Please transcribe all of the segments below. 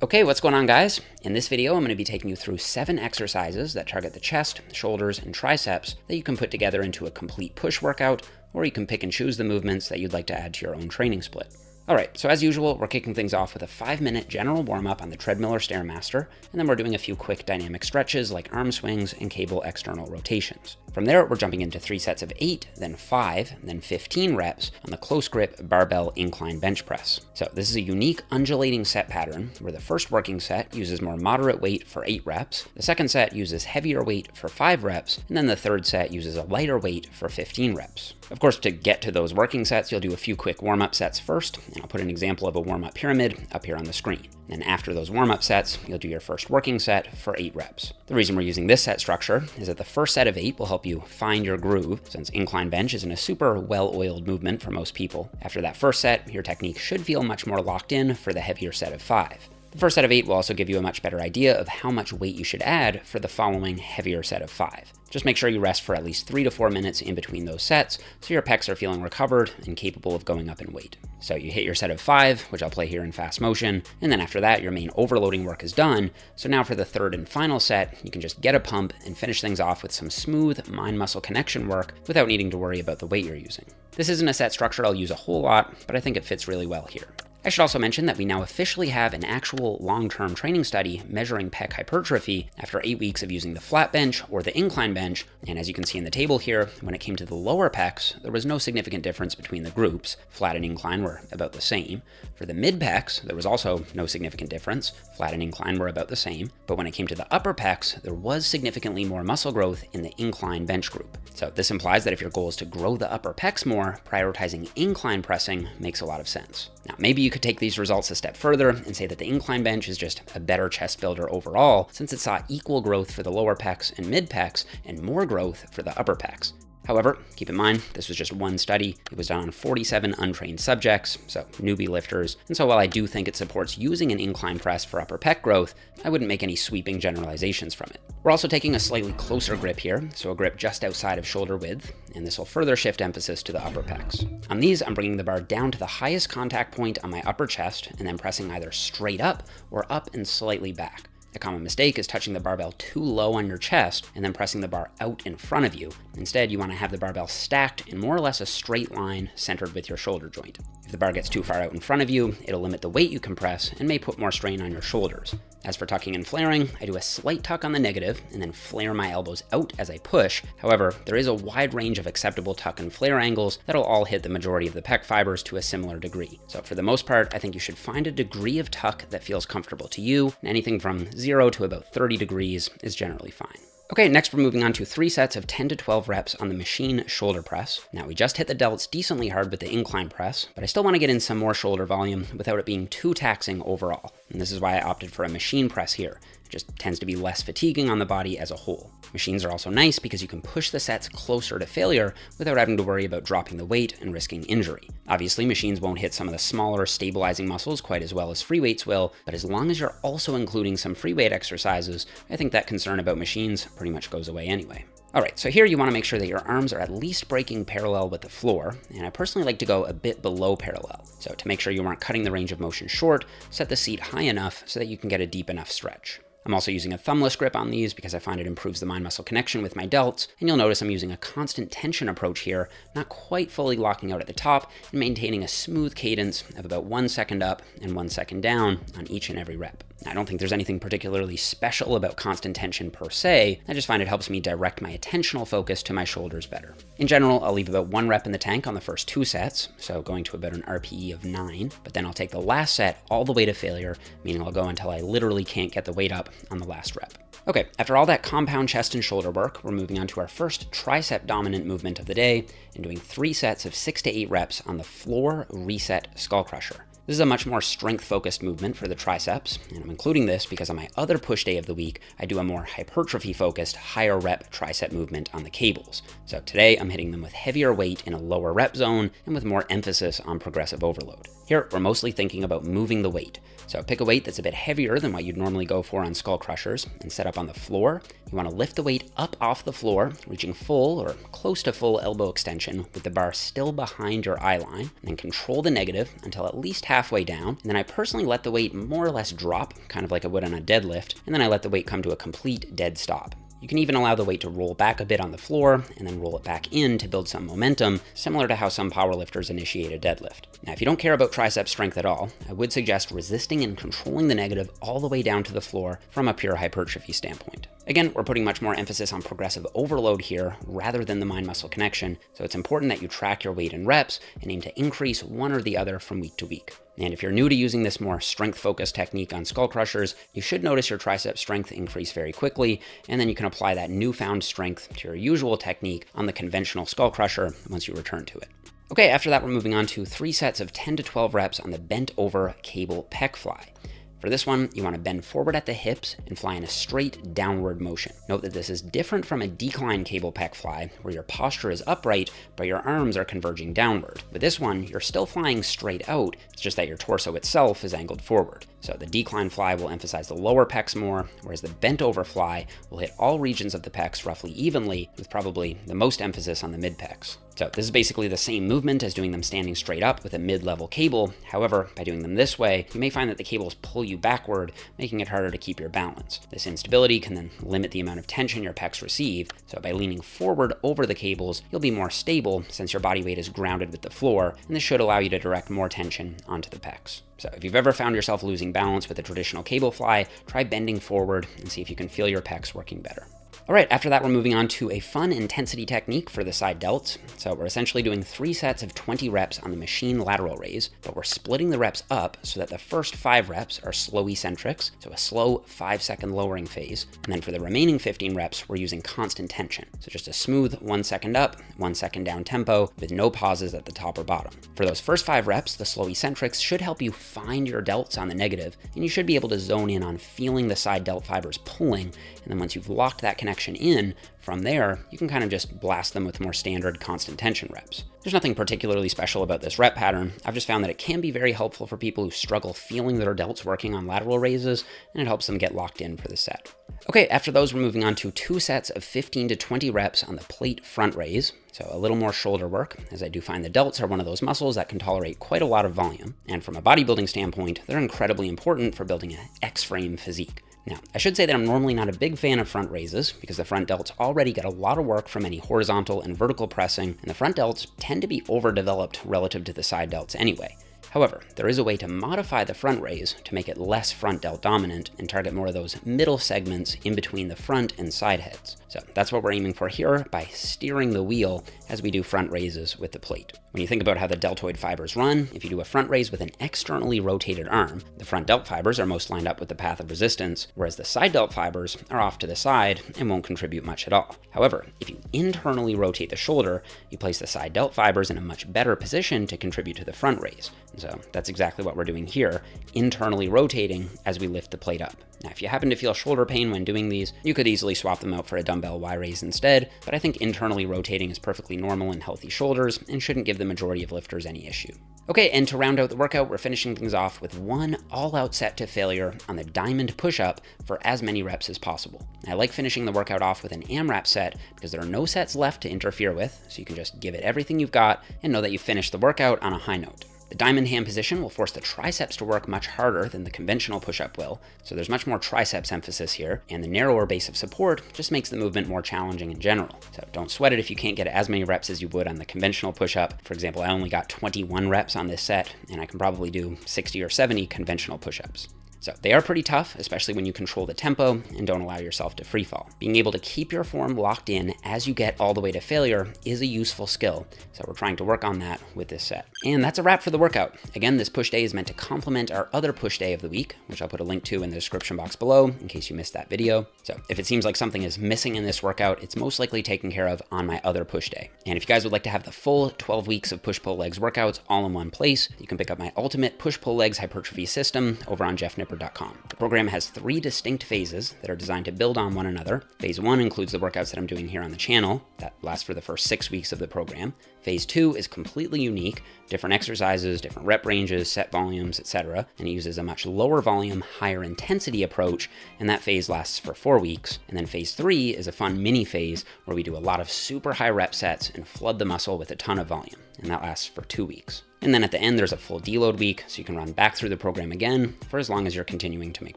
Okay, what's going on, guys? In this video, I'm going to be taking you through 7 exercises that target the chest, shoulders, and triceps that you can put together into a complete push workout, or you can pick and choose the movements that you'd like to add to your own training split. Alright, so as usual, we're kicking things off with a 5-minute general warm-up on the treadmill or Stairmaster, and then we're doing a few quick dynamic stretches like arm swings and cable external rotations. From there, we're jumping into 3 sets of 8, then 5, then 15 reps on the close grip barbell incline bench press. So this is a unique undulating set pattern where the first working set uses more moderate weight for 8 reps, the second set uses heavier weight for 5 reps, and then the third set uses a lighter weight for 15 reps. Of course, to get to those working sets, you'll do a few quick warm-up sets first, and I'll put an example of a warm-up pyramid up here on the screen. Then after those warm-up sets, you'll do your first working set for 8 reps. The reason we're using this set structure is that the first set of 8 will help you find your groove, since incline bench isn't a super well-oiled movement for most people. After that first set, your technique should feel much more locked in for the heavier set of 5. The first set of 8 will also give you a much better idea of how much weight you should add for the following heavier set of 5. Just make sure you rest for at least 3 to 4 minutes in between those sets so your pecs are feeling recovered and capable of going up in weight. So you hit your set of 5, which I'll play here in fast motion, and then after that your main overloading work is done. So now for the third and final set, you can just get a pump and finish things off with some smooth mind-muscle connection work without needing to worry about the weight you're using. This isn't a set structure I'll use a whole lot, but I think it fits really well here. I should also mention that we now officially have an actual long-term training study measuring pec hypertrophy after 8 weeks of using the flat bench or the incline bench, and as you can see in the table here, when it came to the lower pecs, there was no significant difference between the groups. Flat and incline were about the same. For the mid pecs, there was also no significant difference. Flat and incline were about the same, but when it came to the upper pecs, there was significantly more muscle growth in the incline bench group. So this implies that if your goal is to grow the upper pecs more, prioritizing incline pressing makes a lot of sense. Now, maybe you could take these results a step further and say that the incline bench is just a better chest builder overall, since it saw equal growth for the lower pecs and mid pecs and more growth for the upper pecs. However, keep in mind, this was just one study. It was done on 47 untrained subjects, so newbie lifters, and so while I do think it supports using an incline press for upper pec growth, I wouldn't make any sweeping generalizations from it. We're also taking a slightly closer grip here, so a grip just outside of shoulder width, and this will further shift emphasis to the upper pecs. On these, I'm bringing the bar down to the highest contact point on my upper chest, and then pressing either straight up or up and slightly back. A common mistake is touching the barbell too low on your chest and then pressing the bar out in front of you. Instead, you want to have the barbell stacked in more or less a straight line centered with your shoulder joint. If the bar gets too far out in front of you, it'll limit the weight you can press and may put more strain on your shoulders. As for tucking and flaring, I do a slight tuck on the negative and then flare my elbows out as I push. However, there is a wide range of acceptable tuck and flare angles that'll all hit the majority of the pec fibers to a similar degree. So for the most part, I think you should find a degree of tuck that feels comfortable to you, and anything from 0 to about 30 degrees is generally fine. Okay, next we're moving on to 3 sets of 10 to 12 reps on the machine shoulder press. Now we just hit the delts decently hard with the incline press, but I still want to get in some more shoulder volume without it being too taxing overall. And this is why I opted for a machine press here. It just tends to be less fatiguing on the body as a whole. Machines are also nice because you can push the sets closer to failure without having to worry about dropping the weight and risking injury. Obviously, machines won't hit some of the smaller stabilizing muscles quite as well as free weights will, but as long as you're also including some free weight exercises, I think that concern about machines pretty much goes away anyway. Alright, so here you want to make sure that your arms are at least breaking parallel with the floor, and I personally like to go a bit below parallel. So to make sure you aren't cutting the range of motion short, set the seat high enough so that you can get a deep enough stretch. I'm also using a thumbless grip on these because I find it improves the mind-muscle connection with my delts, and you'll notice I'm using a constant tension approach here, not quite fully locking out at the top, and maintaining a smooth cadence of about 1 second up and 1 second down on each and every rep. I don't think there's anything particularly special about constant tension per se, I just find it helps me direct my attentional focus to my shoulders better. In general, I'll leave about 1 rep in the tank on the first 2 sets, so going to about an RPE of 9, but then I'll take the last set all the way to failure, meaning I'll go until I literally can't get the weight up on the last rep. Okay, after all that compound chest and shoulder work, we're moving on to our first tricep dominant movement of the day and doing 3 sets of 6 to 8 reps on the floor reset skull crusher. This is a much more strength-focused movement for the triceps, and I'm including this because on my other push day of the week, I do a more hypertrophy-focused, higher rep tricep movement on the cables. So today, I'm hitting them with heavier weight in a lower rep zone and with more emphasis on progressive overload. Here, we're mostly thinking about moving the weight. So pick a weight that's a bit heavier than what you'd normally go for on skull crushers and set up on the floor. You want to lift the weight up off the floor, reaching full or close to full elbow extension with the bar still behind your eye line, and then control the negative until at least halfway down. And then I personally let the weight more or less drop, kind of like I would on a deadlift, and then I let the weight come to a complete dead stop. You can even allow the weight to roll back a bit on the floor and then roll it back in to build some momentum, similar to how some powerlifters initiate a deadlift. Now, if you don't care about tricep strength at all, I would suggest resisting and controlling the negative all the way down to the floor from a pure hypertrophy standpoint. Again, we're putting much more emphasis on progressive overload here rather than the mind-muscle connection, so it's important that you track your weight in reps and aim to increase one or the other from week to week. And if you're new to using this more strength-focused technique on skull crushers, you should notice your tricep strength increase very quickly, and then you can apply that newfound strength to your usual technique on the conventional skull crusher once you return to it. Okay, after that, we're moving on to 3 sets of 10 to 12 reps on the bent over cable pec fly. For this one, you want to bend forward at the hips and fly in a straight downward motion. Note that this is different from a decline cable pec fly, where your posture is upright, but your arms are converging downward. With this one, you're still flying straight out, it's just that your torso itself is angled forward. So the decline fly will emphasize the lower pecs more, whereas the bent over fly will hit all regions of the pecs roughly evenly, with probably the most emphasis on the mid pecs. So this is basically the same movement as doing them standing straight up with a mid-level cable. However, by doing them this way, you may find that the cables pull you backward, making it harder to keep your balance. This instability can then limit the amount of tension your pecs receive. So by leaning forward over the cables, you'll be more stable since your body weight is grounded with the floor, and this should allow you to direct more tension onto the pecs. So if you've ever found yourself losing balance with a traditional cable fly, try bending forward and see if you can feel your pecs working better. All right, after that, we're moving on to a fun intensity technique for the side delts. So we're essentially doing 3 sets of 20 reps on the machine lateral raise, but we're splitting the reps up so that the first 5 reps are slow eccentrics, so a slow 5-second lowering phase. And then for the remaining 15 reps, we're using constant tension. So just a smooth 1 second up, 1 second down tempo with no pauses at the top or bottom. For those first 5 reps, the slow eccentrics should help you find your delts on the negative, and you should be able to zone in on feeling the side delt fibers pulling. And then once you've locked that connection in, from there, you can kind of just blast them with more standard constant tension reps. There's nothing particularly special about this rep pattern. I've just found that it can be very helpful for people who struggle feeling their delts working on lateral raises, and it helps them get locked in for the set. Okay, after those, we're moving on to 2 sets of 15 to 20 reps on the plate front raise. So a little more shoulder work, as I do find the delts are one of those muscles that can tolerate quite a lot of volume. And from a bodybuilding standpoint, they're incredibly important for building an X-frame physique. Now, I should say that I'm normally not a big fan of front raises because the front delts already get a lot of work from any horizontal and vertical pressing, and the front delts tend to be overdeveloped relative to the side delts anyway. However, there is a way to modify the front raise to make it less front delt dominant and target more of those middle segments in between the front and side heads. So that's what we're aiming for here by steering the wheel as we do front raises with the plate. When you think about how the deltoid fibers run, if you do a front raise with an externally rotated arm, the front delt fibers are most lined up with the path of resistance, whereas the side delt fibers are off to the side and won't contribute much at all. However, if you internally rotate the shoulder, you place the side delt fibers in a much better position to contribute to the front raise. And so that's exactly what we're doing here, internally rotating as we lift the plate up. Now, if you happen to feel shoulder pain when doing these, you could easily swap them out for a dumbbell Y raise instead, but I think internally rotating is perfectly normal in healthy shoulders and shouldn't give the majority of lifters any issue. Okay, and to round out the workout, we're finishing things off with one all-out set to failure on the diamond push-up for as many reps as possible. I like finishing the workout off with an AMRAP set because there are no sets left to interfere with, so you can just give it everything you've got and know that you've finished the workout on a high note. The diamond hand position will force the triceps to work much harder than the conventional push-up will, so there's much more triceps emphasis here, and the narrower base of support just makes the movement more challenging in general. So don't sweat it if you can't get as many reps as you would on the conventional push-up. For example, I only got 21 reps on this set, and I can probably do 60 or 70 conventional push-ups. So they are pretty tough, especially when you control the tempo and don't allow yourself to free fall. Being able to keep your form locked in as you get all the way to failure is a useful skill, so we're trying to work on that with this set. And that's a wrap for the workout. Again, this push day is meant to complement our other push day of the week, which I'll put a link to in the description box below in case you missed that video. So if it seems like something is missing in this workout, it's most likely taken care of on my other push day. And if you guys would like to have the full 12 weeks of push-pull legs workouts all in one place, you can pick up my ultimate push-pull legs hypertrophy system over on Jeff TheNipper.com. The program has 3 distinct phases that are designed to build on one another. Phase 1 includes the workouts that I'm doing here on the channel that last for the first 6 weeks of the program. Phase 2 is completely unique, different exercises, different rep ranges, set volumes, etc. And it uses a much lower volume, higher intensity approach, and that phase lasts for 4 weeks. And then phase 3 is a fun mini phase where we do a lot of super high rep sets and flood the muscle with a ton of volume, and that lasts for 2 weeks. And then at the end, there's a full deload week, so you can run back through the program again for as long as you're continuing to make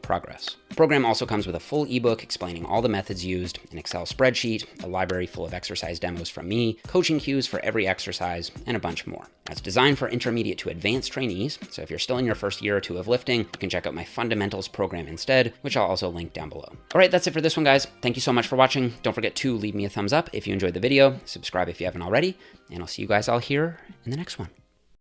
progress. The program also comes with a full ebook explaining all the methods used, an Excel spreadsheet, a library full of exercise demos from me, coaching cues for every exercise, and a bunch more. It's designed for intermediate to advanced trainees, so if you're still in your first year or 2 of lifting, you can check out my fundamentals program instead, which I'll also link down below. All right, that's it for this one, guys. Thank you so much for watching. Don't forget to leave me a thumbs up if you enjoyed the video, subscribe if you haven't already, and I'll see you guys all here in the next one.